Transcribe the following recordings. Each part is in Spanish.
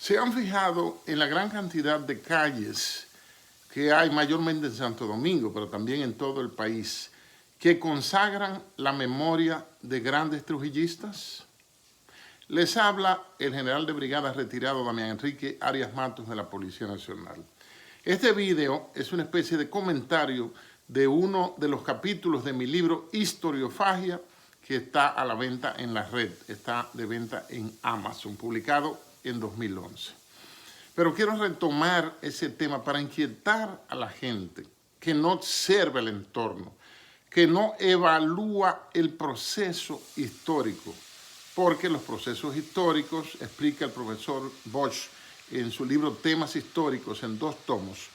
¿Se han fijado en la gran cantidad de calles que hay mayormente en Santo Domingo, pero también en todo el país, que consagran la memoria de grandes trujillistas? Les habla el general de brigada retirado Damián Enrique Arias Matos de la Policía Nacional. Este video es una especie de comentario de uno de los capítulos de mi libro Historiofagia, que está a la venta en la red, está de venta en Amazon, publicado en 2011. Pero quiero retomar ese tema para inquietar a la gente que no observa el entorno, que no evalúa el proceso histórico, porque los procesos históricos, explica el profesor Bosch en su libro Temas Históricos en 2 tomos,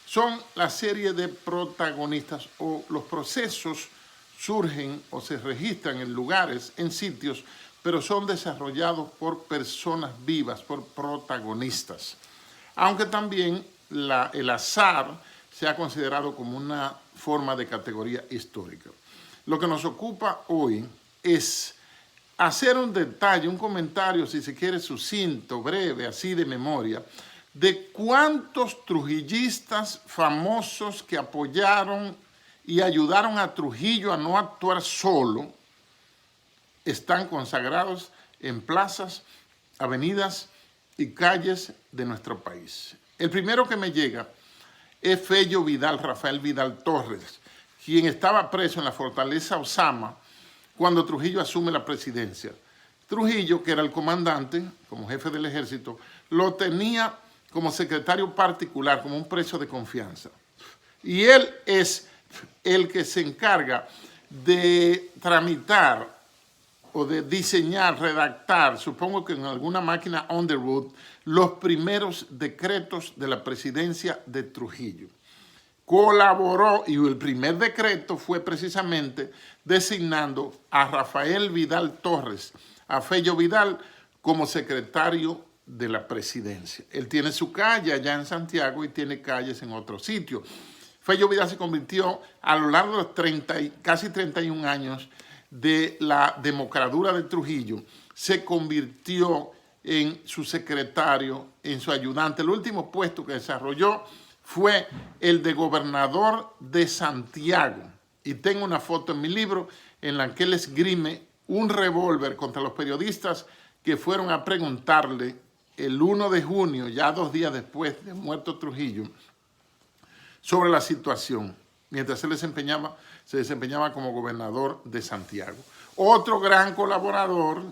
son la serie de protagonistas o los procesos surgen o se registran en lugares, en sitios, pero son desarrollados por personas vivas, por protagonistas. Aunque también el azar se ha considerado como una forma de categoría histórica. Lo que nos ocupa hoy es hacer un detalle, un comentario, si se quiere, sucinto, breve, así de memoria, de cuántos trujillistas famosos que apoyaron y ayudaron a Trujillo a no actuar solo están consagrados en plazas, avenidas y calles de nuestro país. El primero que me llega es Fello Vidal, Rafael Vidal Torres, quien estaba preso en la fortaleza Osama cuando Trujillo asume la presidencia. Trujillo, que era el comandante, como jefe del ejército, lo tenía como secretario particular, como un preso de confianza. Y él es el que se encarga de tramitar o de diseñar, redactar, supongo que en alguna máquina Underwood, los primeros decretos de la presidencia de Trujillo. Colaboró, y el primer decreto fue precisamente designando a Rafael Vidal Torres, a Fello Vidal, como secretario de la presidencia. Él tiene su calle allá en Santiago y tiene calles en otros sitios. Fello Vidal se convirtió a lo largo de los casi 31 años de la democracia de Trujillo, se convirtió en su secretario, en su ayudante. El último puesto que desarrolló fue el de gobernador de Santiago. Y tengo una foto en mi libro en la que él esgrime un revólver contra los periodistas que fueron a preguntarle el 1 de junio, ya 2 días después de muerto Trujillo, sobre la situación, mientras él se desempeñaba como gobernador de Santiago. Otro gran colaborador,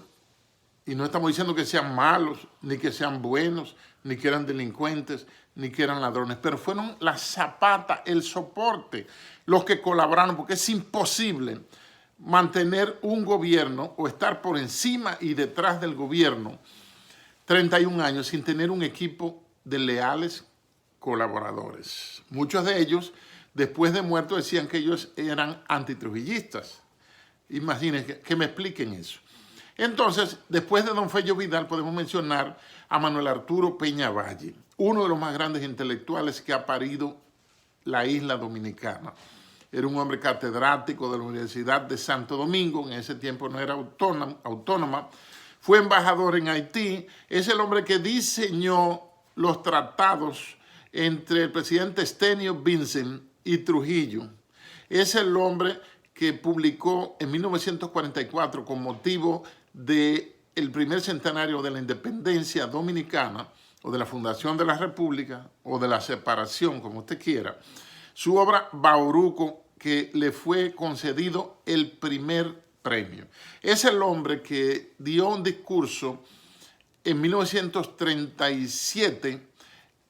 y no estamos diciendo que sean malos, ni que sean buenos, ni que eran delincuentes, ni que eran ladrones, pero fueron la zapata, el soporte, los que colaboraron, porque es imposible mantener un gobierno o estar por encima y detrás del gobierno 31 años sin tener un equipo de leales colaboradores. Muchos de ellos, después de muertos, decían que ellos eran antitrujillistas. Imagínense que me expliquen eso. Entonces, después de don Fello Vidal, podemos mencionar a Manuel Arturo Peña Valle, uno de los más grandes intelectuales que ha parido la isla dominicana. Era un hombre catedrático de la Universidad de Santo Domingo, en ese tiempo no era autónoma, fue embajador en Haití, es el hombre que diseñó los tratados entre el presidente Estenio Vincent y Trujillo. Es el hombre que publicó en 1944, con motivo del primer centenario de la independencia dominicana, o de la fundación de la República, o de la separación, como usted quiera, su obra Bauruco, que le fue concedido el primer premio. Es el hombre que dio un discurso en 1937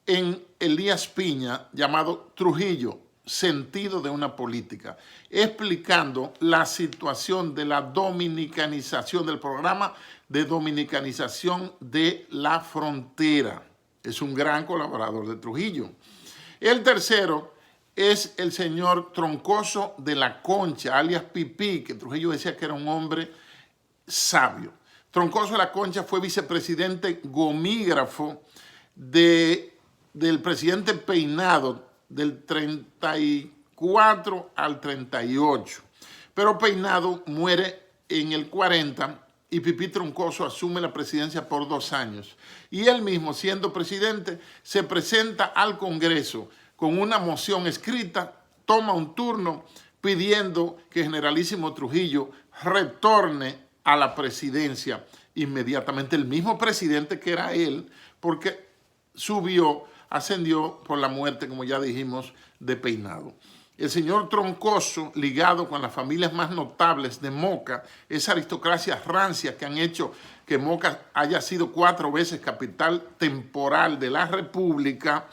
en Elías Piña, llamado Trujillo, sentido de una política, explicando la situación de la dominicanización, del programa de dominicanización de la frontera. Es un gran colaborador de Trujillo. El tercero es el señor Troncoso de la Concha, alias Pipí, que Trujillo decía que era un hombre sabio. Troncoso de la Concha fue vicepresidente gomígrafo del presidente Peinado del 34 al 38. Pero Peinado muere en el 40 y Pipí Troncoso asume la presidencia por 2 años. Y él mismo, siendo presidente, se presenta al Congreso con una moción escrita, toma un turno pidiendo que Generalísimo Trujillo retorne a la presidencia inmediatamente. El mismo presidente que era él, porque ascendió por la muerte, como ya dijimos, de Peinado. El señor Troncoso, ligado con las familias más notables de Moca, esa aristocracia rancia que han hecho que Moca haya sido 4 veces capital temporal de la República,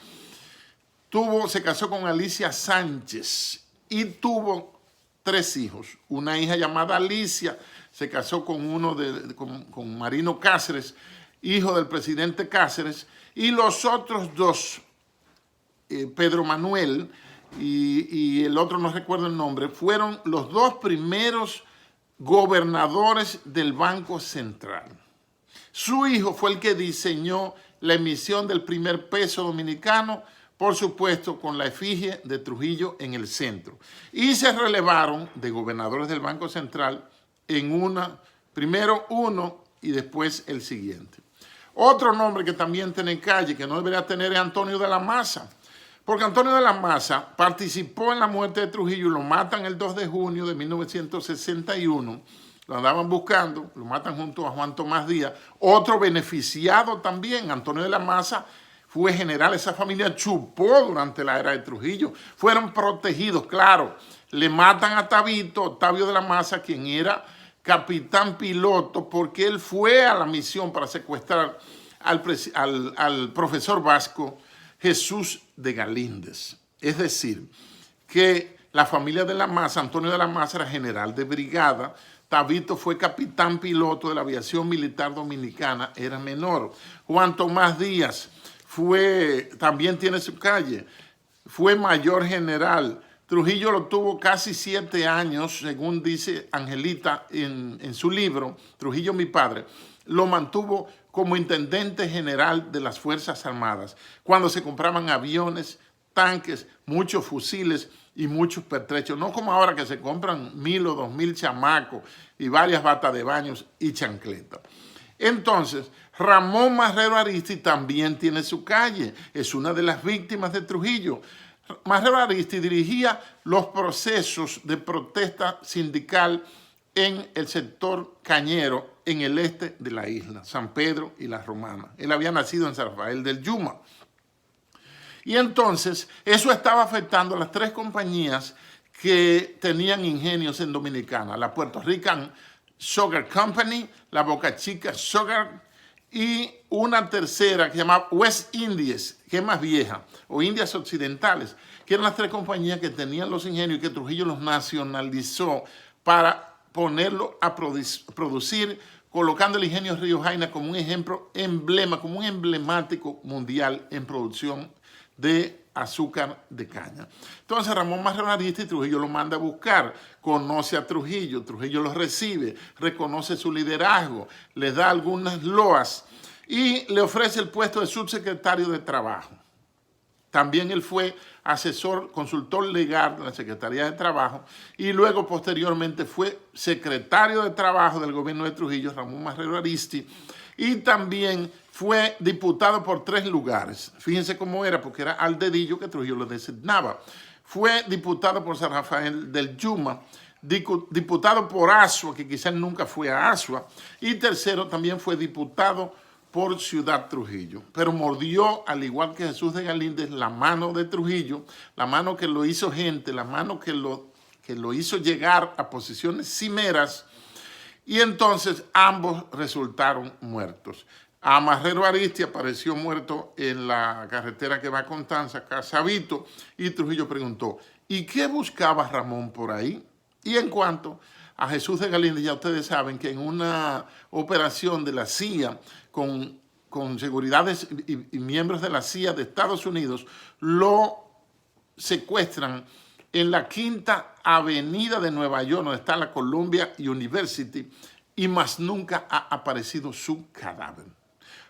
se casó con Alicia Sánchez y tuvo 3 hijos. Una hija llamada Alicia se casó con Marino Cáceres, hijo del presidente Cáceres, y los otros 2, Pedro Manuel y el otro no recuerdo el nombre, fueron los 2 primeros gobernadores del Banco Central. Su hijo fue el que diseñó la emisión del primer peso dominicano, por supuesto con la efigie de Trujillo en el centro. Y se relevaron de gobernadores del Banco Central primero uno y después el siguiente. Otro nombre que también tiene calle, que no debería tener, es Antonio de la Maza. Porque Antonio de la Maza participó en la muerte de Trujillo y lo matan el 2 de junio de 1961. Lo andaban buscando, lo matan junto a Juan Tomás Díaz. Otro beneficiado también, Antonio de la Maza, fue general. Esa familia chupó durante la era de Trujillo. Fueron protegidos, claro. Le matan a Octavio de la Maza, quien era capitán piloto, porque él fue a la misión para secuestrar al profesor vasco Jesús de Galíndez. Es decir, que la familia de la Maza, Antonio de la Maza era general de brigada, Tabito fue capitán piloto de la aviación militar dominicana, era menor. Juan Tomás Díaz también tiene su calle, fue mayor general. Trujillo lo tuvo casi 7 años, según dice Angelita en su libro, Trujillo mi padre, lo mantuvo como intendente general de las Fuerzas Armadas, cuando se compraban aviones, tanques, muchos fusiles y muchos pertrechos, no como ahora que se compran 1,000 o 2,000 chamacos y varias batas de baños y chancletas. Entonces, Ramón Marrero Aristi también tiene su calle, es una de las víctimas de Trujillo. Marrero Aristi dirigía los procesos de protesta sindical en el sector cañero en el este de la isla, San Pedro y La Romana. Él había nacido en San Rafael del Yuma. Y entonces eso estaba afectando a las 3 compañías que tenían ingenios en Dominicana, la Puerto Rican Sugar Company, la Boca Chica Sugar y una tercera que se llama West Indies, que es más vieja, o Indias Occidentales, que eran las 3 compañías que tenían los ingenios y que Trujillo los nacionalizó para ponerlo a producir, colocando el ingenio Río Jaina como un ejemplo, como un emblemático mundial en producción de azúcar de caña. Entonces Ramón Marrero Aristi, Trujillo lo manda a buscar, conoce a Trujillo, Trujillo lo recibe, reconoce su liderazgo, le da algunas loas y le ofrece el puesto de subsecretario de Trabajo. También él fue asesor, consultor legal de la Secretaría de Trabajo y luego posteriormente fue secretario de Trabajo del gobierno de Trujillo, Ramón Marrero Aristi, y también fue diputado por 3 lugares. Fíjense cómo era, porque era al dedillo que Trujillo lo designaba. Fue diputado por San Rafael del Yuma, diputado por Asua, que quizás nunca fue a Asua, y tercero también fue diputado por Ciudad Trujillo, pero mordió, al igual que Jesús de Galíndez, la mano de Trujillo, la mano que lo hizo gente, la mano que lo hizo llegar a posiciones cimeras, y entonces ambos resultaron muertos. A Marrero Aristi apareció muerto en la carretera que va a Constanza, Casabito, y Trujillo preguntó, ¿y qué buscaba Ramón por ahí? Y en cuanto a Jesús de Galíndez, ya ustedes saben que en una operación de la CIA con seguridades y miembros de la CIA de Estados Unidos, lo secuestran en la 5ª Avenida de Nueva York, donde está la Columbia University, y más nunca ha aparecido su cadáver.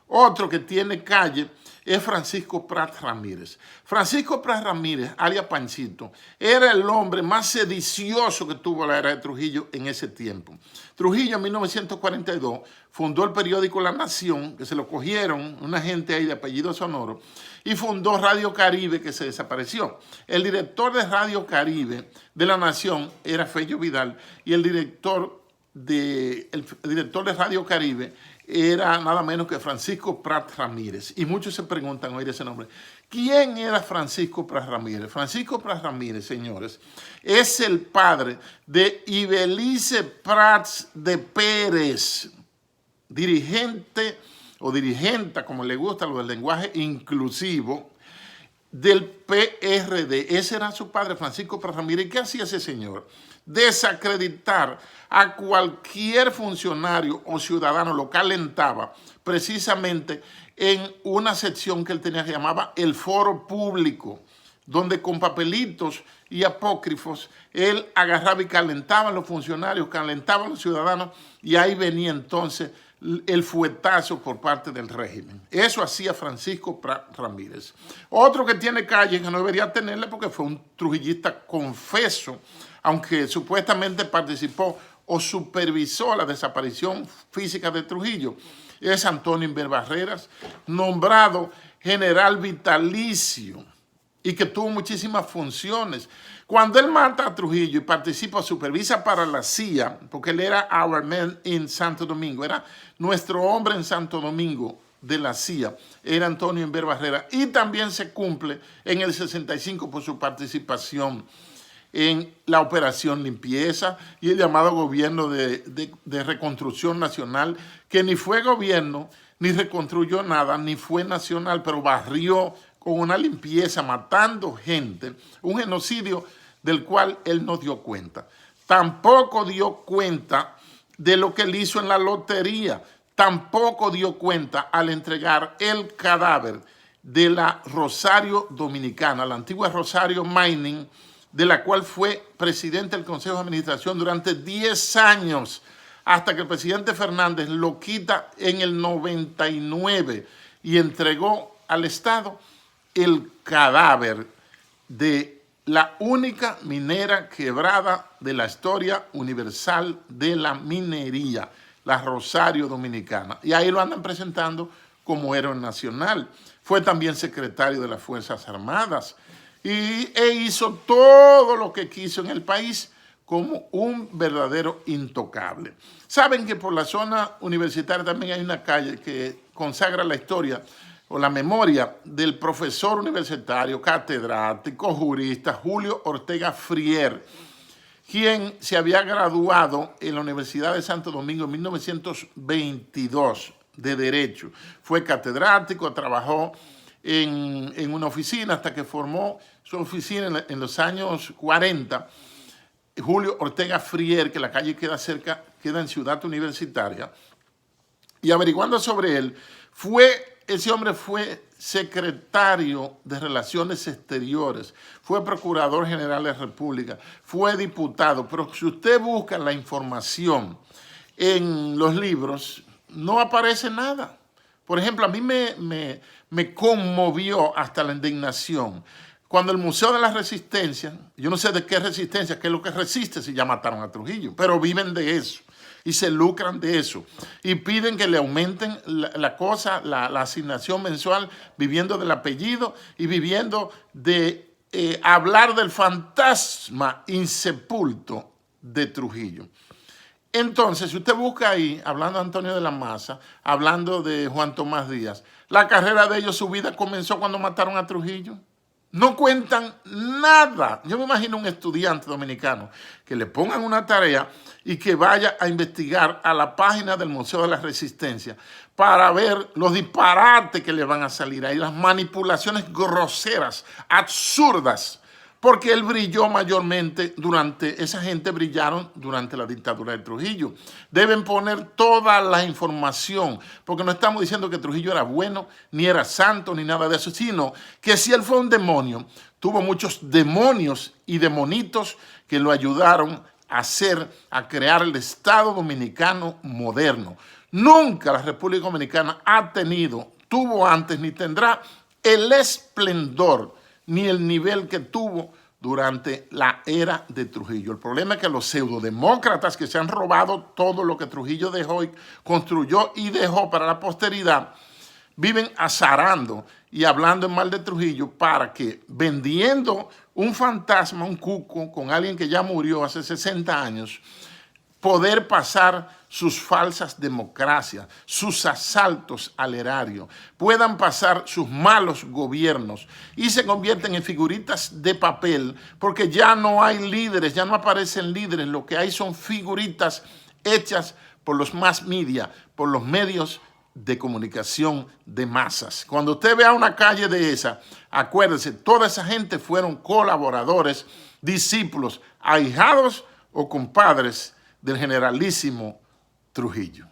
Otro que tiene calle es Francisco Prat Ramírez. Francisco Prat Ramírez, alias Panchito, era el hombre más sedicioso que tuvo la era de Trujillo en ese tiempo. Trujillo en 1942 fundó el periódico La Nación, que se lo cogieron una gente ahí de apellido sonoro, y fundó Radio Caribe, que se desapareció. El director de Radio Caribe de La Nación era Fello Vidal, y el director de Radio Caribe era nada menos que Francisco Prat Ramírez. Y muchos se preguntan oír ese nombre. ¿Quién era Francisco Prat Ramírez? Francisco Prat Ramírez, señores, es el padre de Ibelice Prats de Pérez, dirigente o dirigenta, como le gusta lo del lenguaje inclusivo, del PRD. Ese era su padre, Francisco Prat Ramírez. ¿Y qué hacía ese señor? Desacreditar a cualquier funcionario o ciudadano, lo calentaba precisamente en una sección que él tenía que llamaba el foro público, donde con papelitos y apócrifos él agarraba y calentaba a los funcionarios, calentaba a los ciudadanos, y ahí venía entonces el fuetazo por parte del régimen. Eso hacía Francisco Prat Ramírez. Otro que tiene calle, que no debería tenerle porque fue un trujillista confeso, aunque supuestamente participó o supervisó la desaparición física de Trujillo, es Antonio Inver Barreras, nombrado general vitalicio y que tuvo muchísimas funciones. Cuando él mata a Trujillo y participa, supervisa para la CIA, porque él era our man in Santo Domingo, era nuestro hombre en Santo Domingo de la CIA, era Antonio Inver Barreras, y también se cumple en el 65 por su participación en la operación limpieza y el llamado gobierno de reconstrucción nacional, que ni fue gobierno, ni reconstruyó nada, ni fue nacional, pero barrió con una limpieza, matando gente, un genocidio del cual él no dio cuenta. Tampoco dio cuenta de lo que él hizo en la lotería, tampoco dio cuenta al entregar el cadáver de la Rosario Dominicana, la antigua Rosario Mining, de la cual fue presidente del Consejo de Administración durante 10 años, hasta que el presidente Fernández lo quita en el 99 y entregó al Estado el cadáver de la única minera quebrada de la historia universal de la minería, la Rosario Dominicana. Y ahí lo andan presentando como héroe nacional. Fue también secretario de las Fuerzas Armadas e hizo todo lo que quiso en el país como un verdadero intocable. Saben que por la zona universitaria también hay una calle que consagra la historia o la memoria del profesor universitario, catedrático, jurista Julio Ortega Frier, quien se había graduado en la Universidad de Santo Domingo en 1922 de Derecho. Fue catedrático, trabajó en una oficina hasta que formó su oficina en los años 40. Julio Ortega Frier, que la calle queda en Ciudad Universitaria, y averiguando sobre él, ese hombre fue secretario de Relaciones Exteriores, fue procurador general de la República, fue diputado, pero si usted busca la información en los libros, no aparece nada. Por ejemplo, a mí me conmovió hasta la indignación cuando el Museo de la Resistencia, yo no sé de qué resistencia, qué es lo que resiste si ya mataron a Trujillo, pero viven de eso y se lucran de eso y piden que le aumenten la asignación mensual, viviendo del apellido y viviendo de hablar del fantasma insepulto de Trujillo. Entonces, si usted busca ahí, hablando de Antonio de la Maza, hablando de Juan Tomás Díaz, la carrera de ellos, su vida comenzó cuando mataron a Trujillo. No cuentan nada. Yo me imagino un estudiante dominicano que le pongan una tarea y que vaya a investigar a la página del Museo de la Resistencia para ver los disparates que le van a salir ahí, las manipulaciones groseras, absurdas, porque él brilló mayormente esa gente brillaron durante la dictadura de Trujillo. Deben poner toda la información, porque no estamos diciendo que Trujillo era bueno, ni era santo, ni nada de eso, sino que si él fue un demonio, tuvo muchos demonios y demonitos que lo ayudaron a crear el Estado Dominicano moderno. Nunca la República Dominicana ha tenido tuvo antes ni tendrá el esplendor ni el nivel que tuvo durante la era de Trujillo. El problema es que los pseudodemócratas que se han robado todo lo que Trujillo dejó y construyó y dejó para la posteridad, viven azarando y hablando en mal de Trujillo para que, vendiendo un fantasma, un cuco, con alguien que ya murió hace 60 años, poder pasar sus falsas democracias, sus asaltos al erario, puedan pasar sus malos gobiernos y se convierten en figuritas de papel porque ya no hay líderes, ya no aparecen líderes, lo que hay son figuritas hechas por los mass media, por los medios de comunicación de masas. Cuando usted vea una calle de esa, acuérdese, toda esa gente fueron colaboradores, discípulos, ahijados o compadres del generalísimo Trujillo.